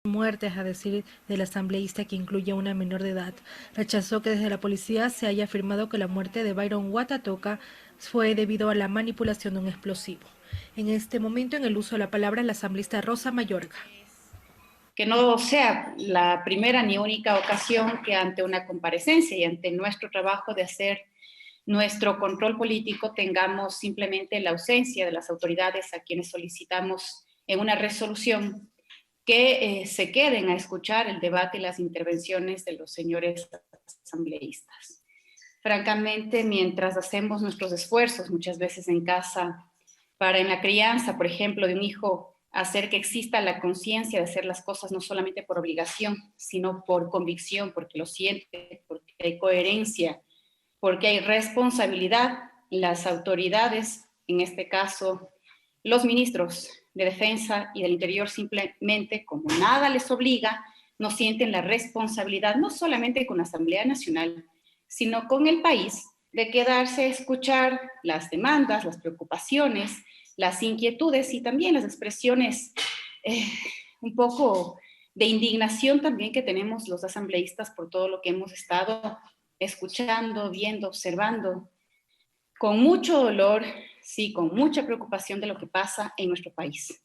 muertes, a decir del asambleísta que incluye a una menor de edad. Rechazó que desde la policía se haya afirmado que la muerte de Byron Watatoka fue debido a la manipulación de un explosivo. En este momento, en el uso de la palabra, la asambleísta Rosa Mayorga. Que no sea la primera ni única ocasión que ante una comparecencia y ante nuestro trabajo de hacer nuestro control político tengamos simplemente la ausencia de las autoridades a quienes solicitamos en una resolución que se queden a escuchar el debate y las intervenciones de los señores asambleístas. Francamente, mientras hacemos nuestros esfuerzos muchas veces en casa para en la crianza, por ejemplo, de un hijo, hacer que exista la conciencia de hacer las cosas no solamente por obligación, sino por convicción, porque lo siente, porque hay coherencia, porque hay responsabilidad, las autoridades, en este caso los ministros de Defensa y del Interior, simplemente como nada les obliga, no sienten la responsabilidad, no solamente con la Asamblea Nacional, sino con el país, de quedarse a escuchar las demandas, las preocupaciones, las inquietudes y también las expresiones un poco de indignación también que tenemos los asambleístas por todo lo que hemos estado escuchando, viendo, observando, con mucho dolor, sí, con mucha preocupación de lo que pasa en nuestro país.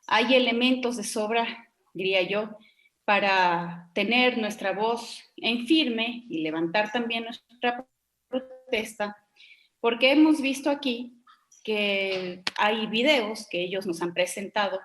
Hay elementos de sobra, diría yo, para tener nuestra voz en firme y levantar también nuestra protesta, porque hemos visto aquí que hay videos que ellos nos han presentado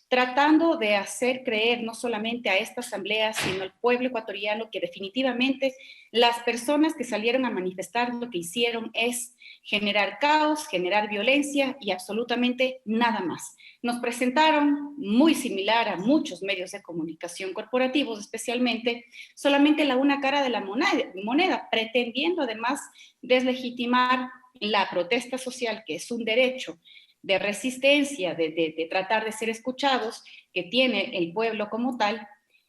tratando de hacer creer no solamente a esta asamblea, sino al pueblo ecuatoriano que definitivamente las personas que salieron a manifestar lo que hicieron es generar caos, generar violencia y absolutamente nada más. Nos presentaron, muy similar a muchos medios de comunicación corporativos especialmente, solamente la una cara de la moneda, pretendiendo además deslegitimar la protesta social, que es un derecho de resistencia, de tratar de ser escuchados, que tiene el pueblo como tal,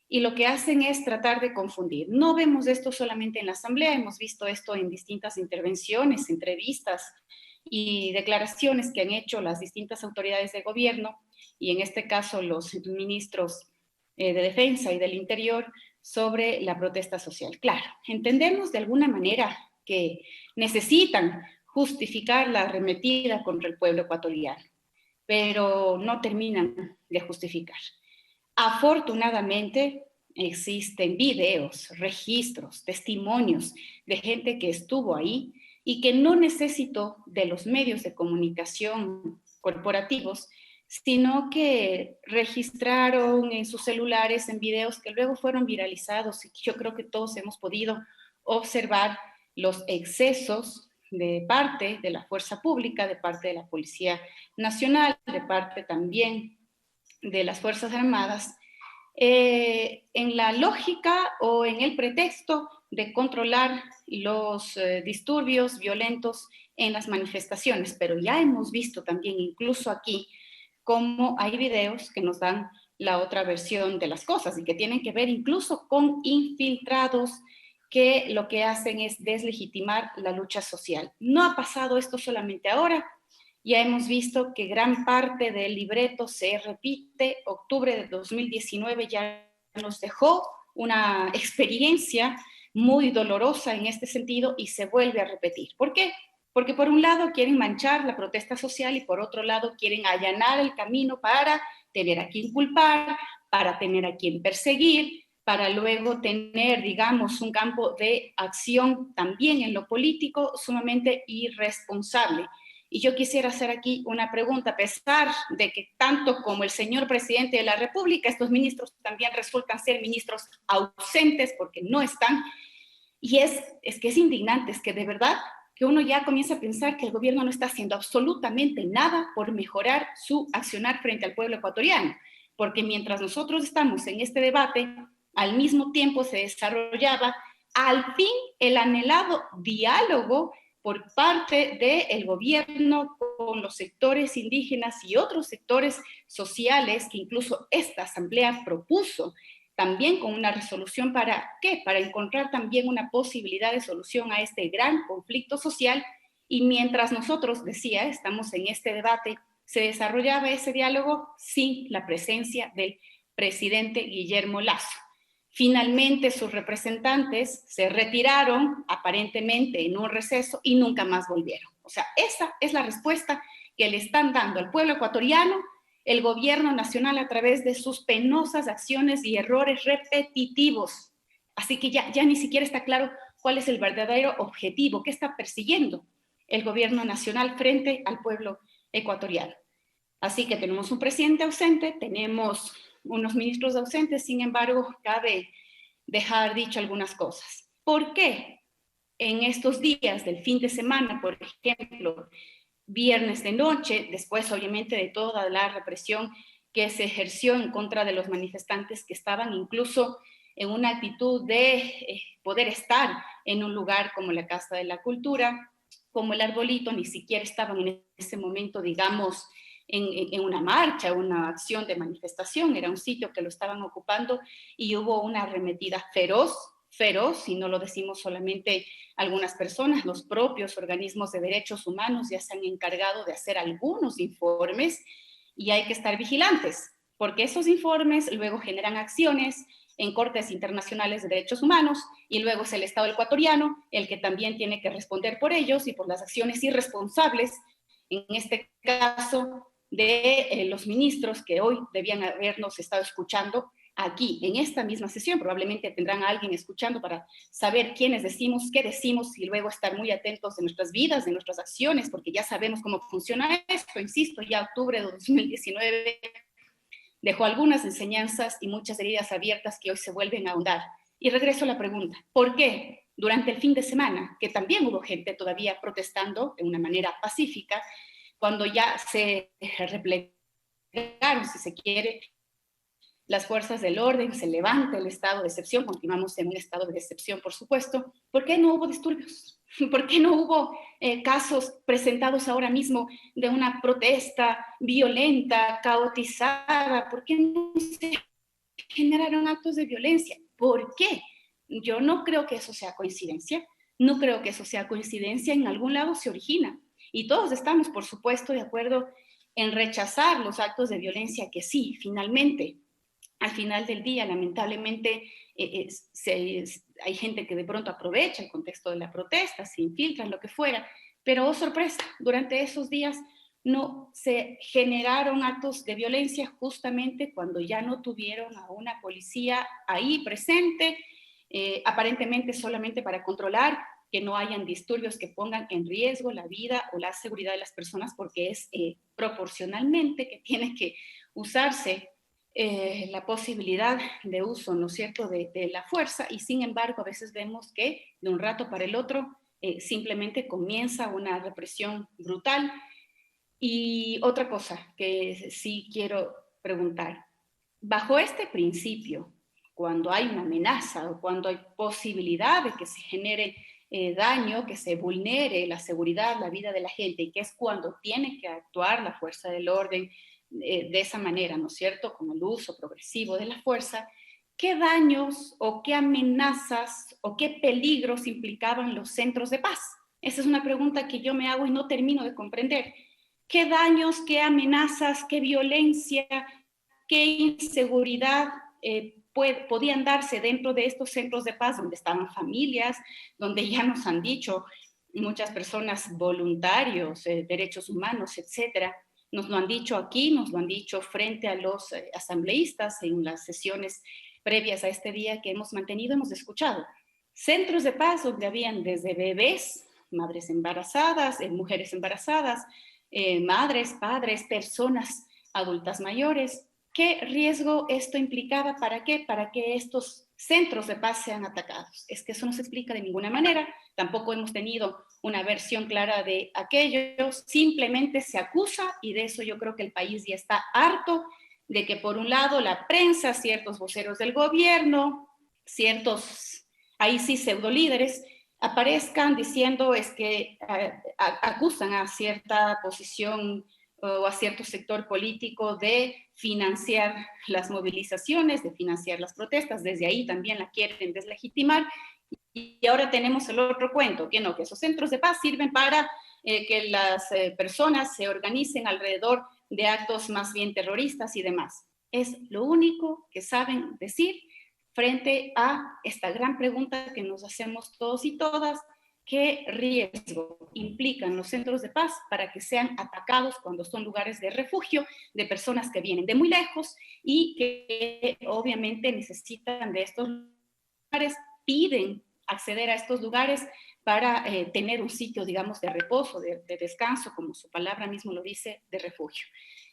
y lo que hacen es tratar de confundir. No vemos esto solamente en la Asamblea, hemos visto esto en distintas intervenciones, entrevistas y declaraciones que han hecho las distintas autoridades de gobierno, y en este caso los ministros de Defensa y del Interior, sobre la protesta social. Claro, entendemos de alguna manera que necesitan justificar la arremetida contra el pueblo ecuatoriano, pero no terminan de justificar. Afortunadamente, existen videos, registros, testimonios de gente que estuvo ahí y que no necesitó de los medios de comunicación corporativos, sino que registraron en sus celulares en videos que luego fueron viralizados, y yo creo que todos hemos podido observar los excesos de parte de la fuerza pública, de parte de la Policía Nacional, de parte también de las Fuerzas Armadas, en la lógica o en el pretexto de controlar los disturbios violentos en las manifestaciones. Pero ya hemos visto también, incluso aquí, cómo hay videos que nos dan la otra versión de las cosas y que tienen que ver incluso con infiltrados que lo que hacen es deslegitimar la lucha social. No ha pasado esto solamente ahora, ya hemos visto que gran parte del libreto se repite. Octubre de 2019 ya nos dejó una experiencia muy dolorosa en este sentido y se vuelve a repetir. ¿Por qué? Porque por un lado quieren manchar la protesta social y por otro lado quieren allanar el camino para tener a quien culpar, para tener a quien perseguir, para luego tener, digamos, un campo de acción también en lo político sumamente irresponsable. Y yo quisiera hacer aquí una pregunta, a pesar de que tanto como el señor presidente de la República, estos ministros también resultan ser ministros ausentes porque no están. Y es que es indignante, es que de verdad que uno ya comienza a pensar que el gobierno no está haciendo absolutamente nada por mejorar su accionar frente al pueblo ecuatoriano. Porque mientras nosotros estamos en este debate, al mismo tiempo se desarrollaba al fin el anhelado diálogo por parte del gobierno con los sectores indígenas y otros sectores sociales que incluso esta asamblea propuso también con una resolución. ¿Para qué? Para encontrar también una posibilidad de solución a este gran conflicto social. Y mientras nosotros, decía, estamos en este debate, se desarrollaba ese diálogo sin la presencia del presidente Guillermo Lasso. Finalmente sus representantes se retiraron aparentemente en un receso y nunca más volvieron. O sea, esa es la respuesta que le están dando al pueblo ecuatoriano el gobierno nacional a través de sus penosas acciones y errores repetitivos. Así que ya ni siquiera está claro cuál es el verdadero objetivo, qué está persiguiendo el gobierno nacional frente al pueblo ecuatoriano. Así que tenemos un presidente ausente, tenemos unos ministros ausentes, sin embargo, cabe dejar dicho algunas cosas. ¿Por qué en estos días del fin de semana, por ejemplo, viernes de noche, después obviamente de toda la represión que se ejerció en contra de los manifestantes que estaban incluso en una actitud de poder estar en un lugar como la Casa de la Cultura, como el Arbolito, ni siquiera estaban en ese momento, digamos, en una marcha, una acción de manifestación, era un sitio que lo estaban ocupando y hubo una arremetida feroz, y no lo decimos solamente algunas personas, los propios organismos de derechos humanos ya se han encargado de hacer algunos informes y hay que estar vigilantes, porque esos informes luego generan acciones en cortes internacionales de derechos humanos y luego es el Estado ecuatoriano el que también tiene que responder por ellos y por las acciones irresponsables, en este caso de los ministros que hoy debían habernos estado escuchando aquí, en esta misma sesión. Probablemente tendrán a alguien escuchando para saber quiénes decimos, qué decimos y luego estar muy atentos de nuestras vidas, de nuestras acciones, porque ya sabemos cómo funciona esto. Insisto, ya octubre de 2019 dejó algunas enseñanzas y muchas heridas abiertas que hoy se vuelven a ahondar. Y regreso a la pregunta, ¿por qué durante el fin de semana, que también hubo gente todavía protestando de una manera pacífica, cuando ya se replegaron, si se quiere, las fuerzas del orden, se levanta el estado de excepción, continuamos en un estado de excepción, por supuesto, ¿por qué no hubo disturbios? ¿Por qué no hubo casos presentados ahora mismo de una protesta violenta, caotizada? ¿Por qué no se generaron actos de violencia? ¿Por qué? Yo no creo que eso sea coincidencia, no creo que eso sea coincidencia, en algún lado se origina. Y todos estamos, por supuesto, de acuerdo en rechazar los actos de violencia que sí, finalmente, al final del día, lamentablemente, hay gente que de pronto aprovecha el contexto de la protesta, se infiltran, lo que fuera, pero oh sorpresa, durante esos días no se generaron actos de violencia justamente cuando ya no tuvieron a una policía ahí presente, aparentemente solamente para controlar que no hayan disturbios que pongan en riesgo la vida o la seguridad de las personas, porque es proporcionalmente que tiene que usarse la posibilidad de uso, ¿no es cierto?, de la fuerza, y sin embargo a veces vemos que de un rato para el otro simplemente comienza una represión brutal. Y otra cosa que sí quiero preguntar, bajo este principio, cuando hay una amenaza o cuando hay posibilidad de que se genere daño, que se vulnere la seguridad, la vida de la gente, y que es cuando tiene que actuar la fuerza del orden de esa manera, ¿no es cierto?, con el uso progresivo de la fuerza, ¿qué daños o qué amenazas o qué peligros implicaban los centros de paz? Esa es una pregunta que yo me hago y no termino de comprender. ¿Qué daños, qué amenazas, qué violencia, qué inseguridad podían darse dentro de estos centros de paz donde estaban familias, donde ya nos han dicho muchas personas voluntarios, derechos humanos, etcétera? Nos lo han dicho aquí, nos lo han dicho frente a los asambleístas en las sesiones previas a este día que hemos mantenido, hemos escuchado. Centros de paz donde habían desde bebés, madres embarazadas, mujeres embarazadas, madres, padres, personas adultas mayores. ¿Qué riesgo esto implicaba? ¿Para qué? Para que estos centros de paz sean atacados. Es que eso no se explica de ninguna manera. Tampoco hemos tenido una versión clara de aquello. Simplemente se acusa, y de eso yo creo que el país ya está harto, de que por un lado la prensa, ciertos voceros del gobierno, ciertos, ahí sí, pseudolíderes, aparezcan diciendo es que acusan a cierta posición o a cierto sector político de financiar las movilizaciones, de financiar las protestas. Desde ahí también la quieren deslegitimar. Y ahora tenemos el otro cuento, que no, que esos centros de paz sirven para que las personas se organicen alrededor de actos más bien terroristas y demás. Es lo único que saben decir frente a esta gran pregunta que nos hacemos todos y todas: ¿qué riesgo implican los centros de paz para que sean atacados cuando son lugares de refugio de personas que vienen de muy lejos y que obviamente necesitan de estos lugares, piden acceder a estos lugares para tener un sitio, digamos, de reposo, de descanso, como su palabra mismo lo dice, de refugio?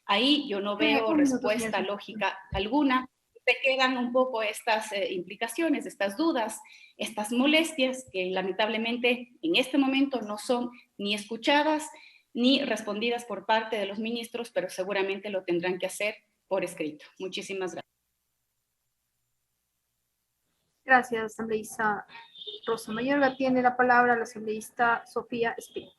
Ahí yo no veo Un minuto, respuesta señor. lógica alguna. Te quedan un poco estas implicaciones, estas dudas, estas molestias que lamentablemente en este momento no son ni escuchadas ni respondidas por parte de los ministros, pero seguramente lo tendrán que hacer por escrito. Muchísimas gracias. Gracias, asambleísta Rosa Mayorga. Tiene la palabra la asambleísta Sofía Espino.